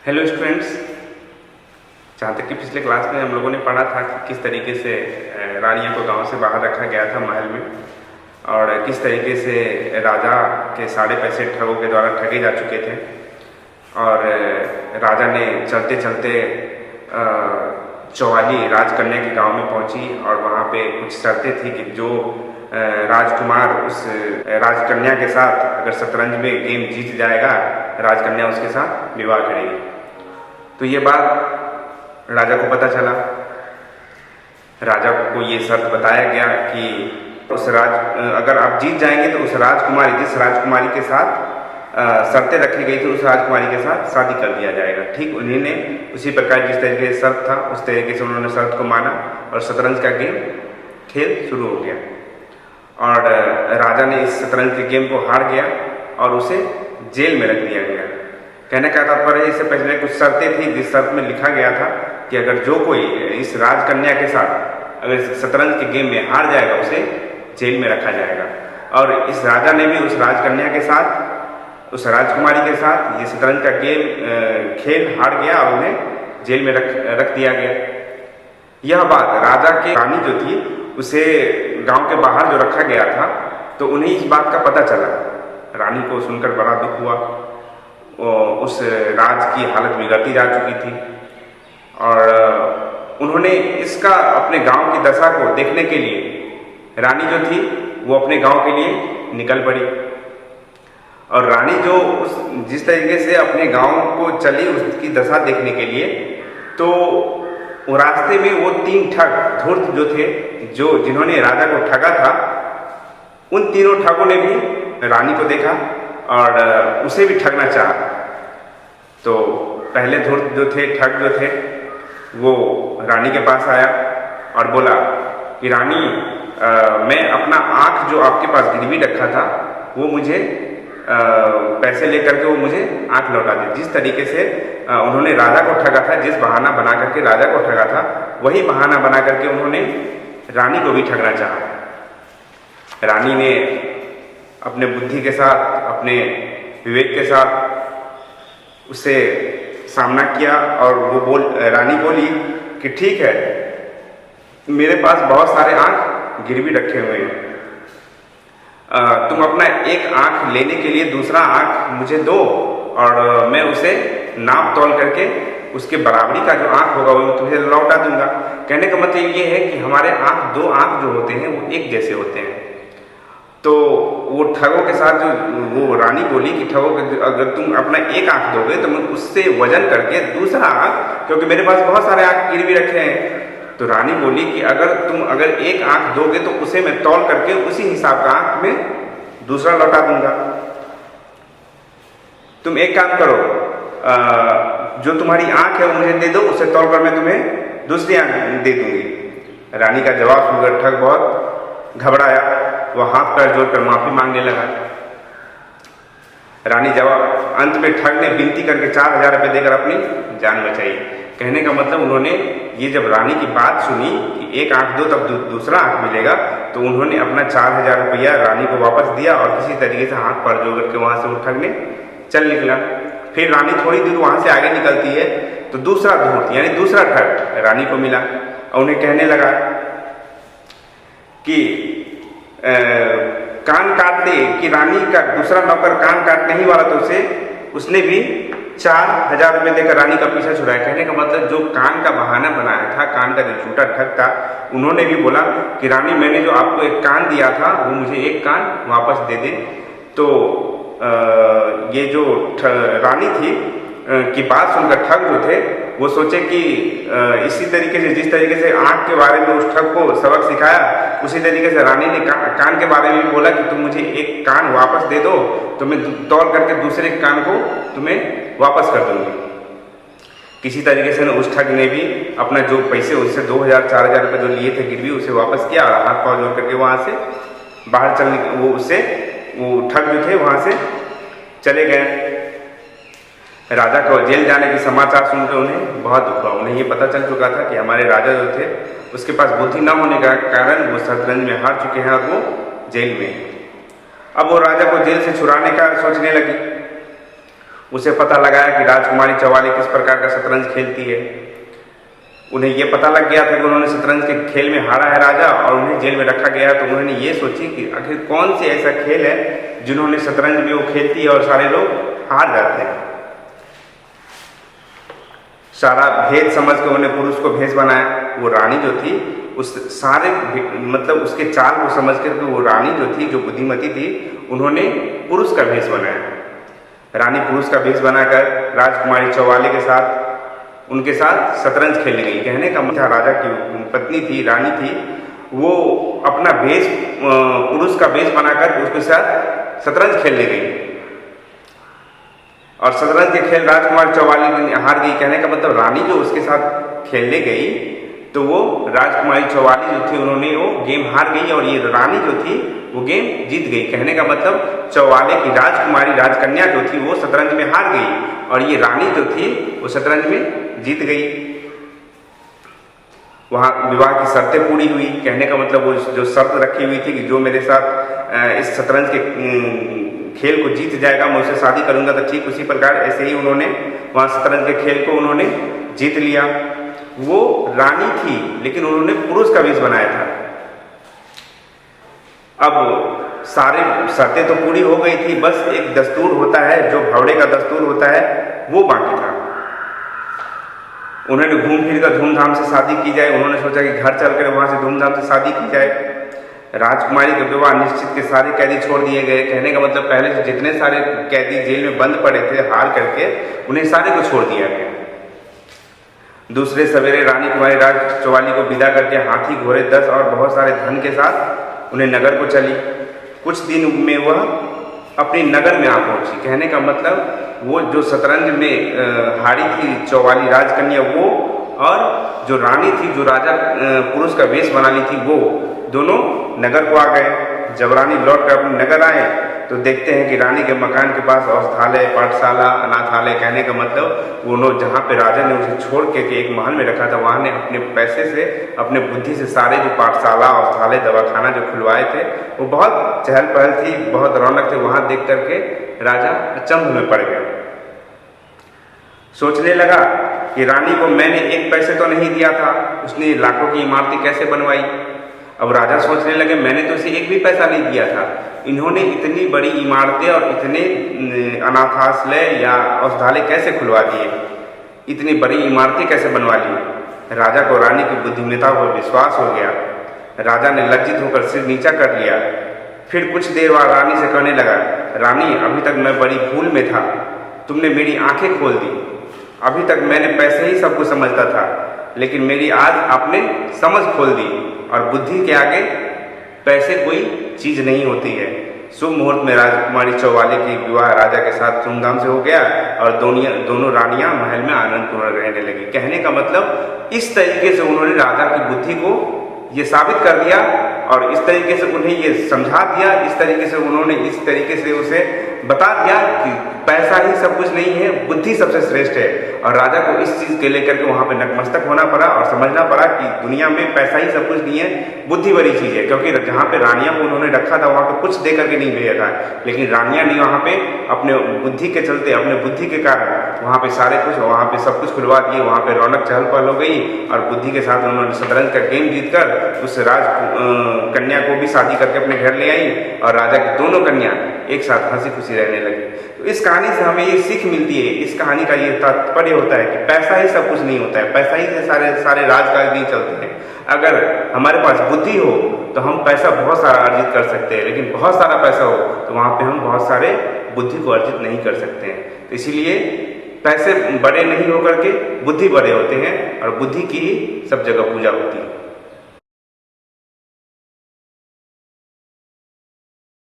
Hello students, जहाँ तक कि पिछले क्लास में हम लोगों ने पढ़ा था कि किस तरीके से रानियों को गांव से बाहर रखा गया था महल में, और किस तरीके से राजा के सारे पैसे ठगों के द्वारा ठगे जा चुके थे। और राजा ने चलते चलते चौवाली राजकन्या के गांव में पहुंची, और वहाँ पे कुछ शर्तें थी कि जो राजकुमार उस राजकन्या के साथ अगर शतरंज में गेम जीत जाएगा, राजकन्या उसके साथ विवाह करेगी। तो ये बात राजा को पता चला। राजा को ये शर्त बताया गया कि अगर आप जीत जाएंगे तो उस राजकुमारी, जिस राजकुमारी के साथ शर्तें रखी गई थी, उस राजकुमारी के साथ शादी कर दिया जाएगा। ठीक उन्हीं ने उसी प्रकार जिस तरीके से शर्त था उस तरीके से उन्होंने शर्त को माना, और शतरंज का गेम खेल शुरू हो गया। और राजा ने इस शतरंज के गेम को हार गया और उसे जेल में रख दिया गया। कहने का तात्पर्य, इससे पहले कुछ शर्तें थी जिस शर्त में लिखा गया था कि अगर जो कोई इस राजकन्या के साथ अगर शतरंज के गेम में हार जाएगा उसे जेल में रखा जाएगा। और इस राजा ने भी उस राजकन्या के साथ, उस राजकुमारी के साथ ये शतरंज का गेम खेल हार गया और उन्हें जेल में रख दिया गया। यह बात राजा के रानी जो थी उसे गांव के बाहर जो रखा गया था, तो उन्हें इस बात का पता चला। रानी को सुनकर बड़ा दुख हुआ। उस राज की हालत बिगड़ती जा चुकी थी, और उन्होंने इसका अपने गांव की दशा को देखने के लिए रानी जो थी वो अपने गांव के लिए निकल पड़ी। और रानी जो जिस तरीके से अपने गांव को चली उसकी दशा देखने के लिए, तो वो रास्ते में वो 3 ठग धूर्त जो थे, जिन्होंने राजा को ठगा था, उन तीनों ठगों ने भी रानी को देखा और उसे भी ठगना चाहा। तो पहले धूर्त जो थे, ठग जो थे, वो रानी के पास आया और बोला कि रानी, मैं अपना आँख जो आपके पास गिरवी रखा था वो मुझे पैसे लेकर के वो मुझे आँख लौटा दे। जिस तरीके से उन्होंने राजा को ठगा था, जिस बहाना बना करके राजा को ठगा था, वही बहाना बना करके उन्होंने रानी को भी ठगना चाहा। रानी ने अपने बुद्धि के साथ, अपने विवेक के साथ उससे सामना किया, और वो रानी बोली कि ठीक है, मेरे पास बहुत सारे आँख गिरवी रखे हुए हैं, तुम अपना एक आँख लेने के लिए दूसरा आँख मुझे दो, और मैं उसे नाप तोल करके उसके बराबरी का जो आँख होगा वो तुझे लौटा दूंगा। कहने का मतलब ये है कि हमारे दो आँख जो होते हैं वो एक जैसे होते हैं। तो वो ठगों के साथ जो वो रानी बोली कि ठगों के, अगर तुम अपना एक आँख दोगे तो मैं उससे वजन करके दूसरा आँख, क्योंकि मेरे पास बहुत सारे आँख गिरवी रखे हैं, तो रानी बोली कि अगर एक आँख दोगे तो उसे मैं तौल करके उसी हिसाब का आँख में दूसरा लौटा दूंगा। तुम एक काम करो, जो तुम्हारी आँख है वो मुझे दे दो, उसे तौल कर मैं तुम्हें दूसरी आँख दे दूंगी। रानी का जवाब सुनकर ठग बहुत घबराया, वह हाथ पैर जोड़कर माफी मांगने लगा। रानी जवाब अंत में ठग ने विनती करके 4000 रुपये देकर अपनी जान बचाई। कहने का मतलब, उन्होंने ये जब रानी की बात सुनी कि एक आँख दो तब दूसरा आँख मिलेगा, तो उन्होंने अपना 4000 रुपया रानी को वापस दिया, और किसी तरीके से हाथ पैर जोड़ करके वहाँ से वो ठग ने चल निकला। फिर रानी थोड़ी दूर वहाँ से आगे निकलती है तो दूसरा धूर्त यानी दूसरा ठग रानी को मिला, और उन्हें कहने लगा कि कान काटते, कि रानी का दूसरा नौकर कान काटने ही वाला, तो उसने भी 4000 रुपये देकर रानी का पीछा छुड़ाया। कहने का मतलब, जो कान का बहाना बनाया था, कान का जो झूठा ठग था, उन्होंने भी बोला कि रानी, मैंने जो आपको एक कान दिया था वो मुझे एक कान वापस दे दे। तो ये जो रानी थी की बात सुनकर ठग जो थे वो सोचे कि इसी तरीके से, जिस तरीके से आँख के बारे में उस ठग को सबक सिखाया, उसी तरीके से रानी ने कान के बारे में भी बोला कि तुम मुझे एक कान वापस दे दो तो मैं तौल करके दूसरे कान को तुम्हें वापस कर दूंगी। किसी तरीके से उस ठग ने भी अपना जो पैसे उससे 2000-4000 रुपये जो लिए थे गिरवी, उसे वापस किया, हाथ पाँव जोड़ करके वहाँ से बाहर चलने, वो ठग जो थे वहाँ से चले गए। राजा को जेल जाने के समाचार सुनकर उन्हें बहुत दुख हुआ। उन्हें ये पता चल चुका था कि हमारे राजा जो थे उसके पास बुद्धि न होने का कारण वो शतरंज में हार चुके हैं और वो जेल में। अब वो राजा को जेल से छुड़ाने का सोचने लगी। उसे पता लगाया कि राजकुमारी चौवाली किस प्रकार का शतरंज खेलती है। उन्हें ये पता लग गया था कि उन्होंने शतरंज के खेल में हारा है राजा, और उन्हें जेल में रखा गया है। तो उन्होंने ये सोची कि आखिर कौन सी ऐसा खेल है जिन्होंने शतरंज में वो खेलती है और सारे लोग हार जाते हैं। सारा भेद समझ के उन्होंने पुरुष को भेष बनाया। वो रानी जो थी उस सारे मतलब उसके चाल को समझ कर वो रानी जो थी, जो बुद्धिमती थी, उन्होंने पुरुष का भेष बनाया। रानी पुरुष का भेष बनाकर राजकुमारी चौवाली के साथ उनके साथ शतरंज खेलने गई। कहने का मतलब राजा की पत्नी थी, रानी थी, वो अपना भेष पुरुष का भेष बनाकर उसके साथ शतरंज खेलने गई और शतरंज के खेल राजकुमारी चौवाली हार गई। कहने का मतलब रानी जो उसके साथ खेलने गई तो वो राजकुमारी चौवाली जो थी उन्होंने वो गेम हार गई और ये रानी जो थी वो गेम जीत गई। कहने का मतलब चौवाले की राजकुमारी राजकन्या जो थी वो शतरंज में हार गई और ये रानी जो थी वो शतरंज में जीत गई। वहाँ विवाह की शर्तें पूरी हुई। कहने का मतलब वो जो शर्त रखी हुई थी कि जो मेरे साथ इस शतरंज के खेल को जीत जाएगा मैं उससे शादी करूंगा, तो ठीक उसी प्रकार ऐसे ही उन्होंने वहाँ शतरंज के खेल को उन्होंने जीत लिया। वो रानी थी लेकिन उन्होंने पुरुष का वेश बनाया था। अब सारे शर्तें तो पूरी हो गई थी, बस एक दस्तूर होता है जो भवड़े का दस्तूर होता है वो बाकी था। उन्होंने घूम फिर कर धूमधाम से शादी की जाए। उन्होंने सोचा कि घर चलकर वहाँ से धूमधाम से शादी की जाए। राजकुमारी का विवाह निश्चित के सारे कैदी छोड़ दिए गए। कहने का मतलब पहले से जितने सारे कैदी जेल में बंद पड़े थे हार करके, उन्हें सारे को छोड़ दिया गया। दूसरे सवेरे रानी कुमारी राज चौवाली को विदा करके हाथी घोड़े 10 और बहुत सारे धन के साथ उन्हें नगर को चली। कुछ दिन में वह अपनी नगर में आ पहुंची। कहने का मतलब वो जो शतरंज में हारी थी चौवाली राजकन्या वो और जो रानी थी जो राजा पुरुष का वेश बना ली थी वो दोनों नगर को आ गए। जब रानी लौट कर अपने नगर आए तो देखते हैं कि रानी के मकान के पास औषधालय, पाठशाला, अनाथालय, कहने का मतलब वो लोग जहाँ पे राजा ने उसे छोड़ के एक महल में रखा था वहाँ ने अपने पैसे से, अपने बुद्धि से सारे जो पाठशाला, औषधालय, दवाखाना जो खुलवाए थे वो बहुत चहल पहल थी, बहुत रौनक थी। वहाँ देख करके राजा अचंभ में पड़ गया। सोचने लगा कि रानी को मैंने एक पैसे तो नहीं दिया था, उसने लाखों की इमारतें कैसे बनवाई। अब राजा सोचने लगे मैंने तो उसे एक भी पैसा नहीं दिया था, इन्होंने इतनी बड़ी इमारतें और इतने अनाथालय या औषधालय कैसे खुलवा दिए, इतनी बड़ी इमारतें कैसे बनवा ली। राजा को रानी की बुद्धिमत्ता पर विश्वास हो गया। राजा ने लज्जित होकर सिर नीचा कर लिया। फिर कुछ देर बाद रानी से कहने लगा, रानी अभी तक मैं बड़ी भूल में था, तुमने मेरी आंखें खोल दी। अभी तक मैंने पैसे ही सब कुछ समझता था, लेकिन मेरी आज आपने समझ खोल दी और बुद्धि के आगे पैसे कोई चीज नहीं होती है। शुभ मुहूर्त में राजकुमारी चौवाली की विवाह राजा के साथ धूमधाम से हो गया और दोनों रानियां महल में आनंदपूर्वक रहने लगी। कहने का मतलब इस तरीके से उन्होंने राजा की बुद्धि को ये साबित कर दिया और इस तरीके से उन्हें ये समझा दिया, इस तरीके से उन्होंने इस तरीके से उसे बता दिया कि पैसा ही सब कुछ नहीं है, बुद्धि सबसे श्रेष्ठ है। और राजा को इस चीज के लेकर के वहां पे नतमस्तक होना पड़ा और समझना पड़ा कि दुनिया में पैसा ही सब कुछ नहीं है, बुद्धि बड़ी चीज है। क्योंकि जहाँ पे रानियां को उन्होंने रखा था वहां पे कुछ दे करके नहीं भेजा था, लेकिन रानियां ने वहां पे अपने बुद्धि के चलते, अपने बुद्धि के कारण वहां पे सारे कुछ, वहां पे सब कुछ खुलवा दिए। वहां पे रौनक चहल पहल हो गई और बुद्धि के साथ उन्होंने शतरंज का गेम जीतकर उस कन्या को भी शादी करके अपने घर ले आई और राजा की दोनों कन्या एक साथ हंसी खुशी रहने लगी। तो इस कहानी से हमें ये सीख मिलती है, इस कहानी का ये तात्पर्य होता है कि पैसा ही सब कुछ नहीं होता है, पैसा ही से सारे राजकाज नहीं चलते हैं। अगर हमारे पास बुद्धि हो तो हम पैसा बहुत सारा अर्जित कर सकते हैं, लेकिन बहुत सारा पैसा हो तो वहाँ पे हम बहुत सारे बुद्धि को अर्जित नहीं कर सकते हैं। तो इसीलिए पैसे बड़े नहीं होकर के बुद्धि बड़े होते हैं और बुद्धि की ही सब जगह पूजा होती है।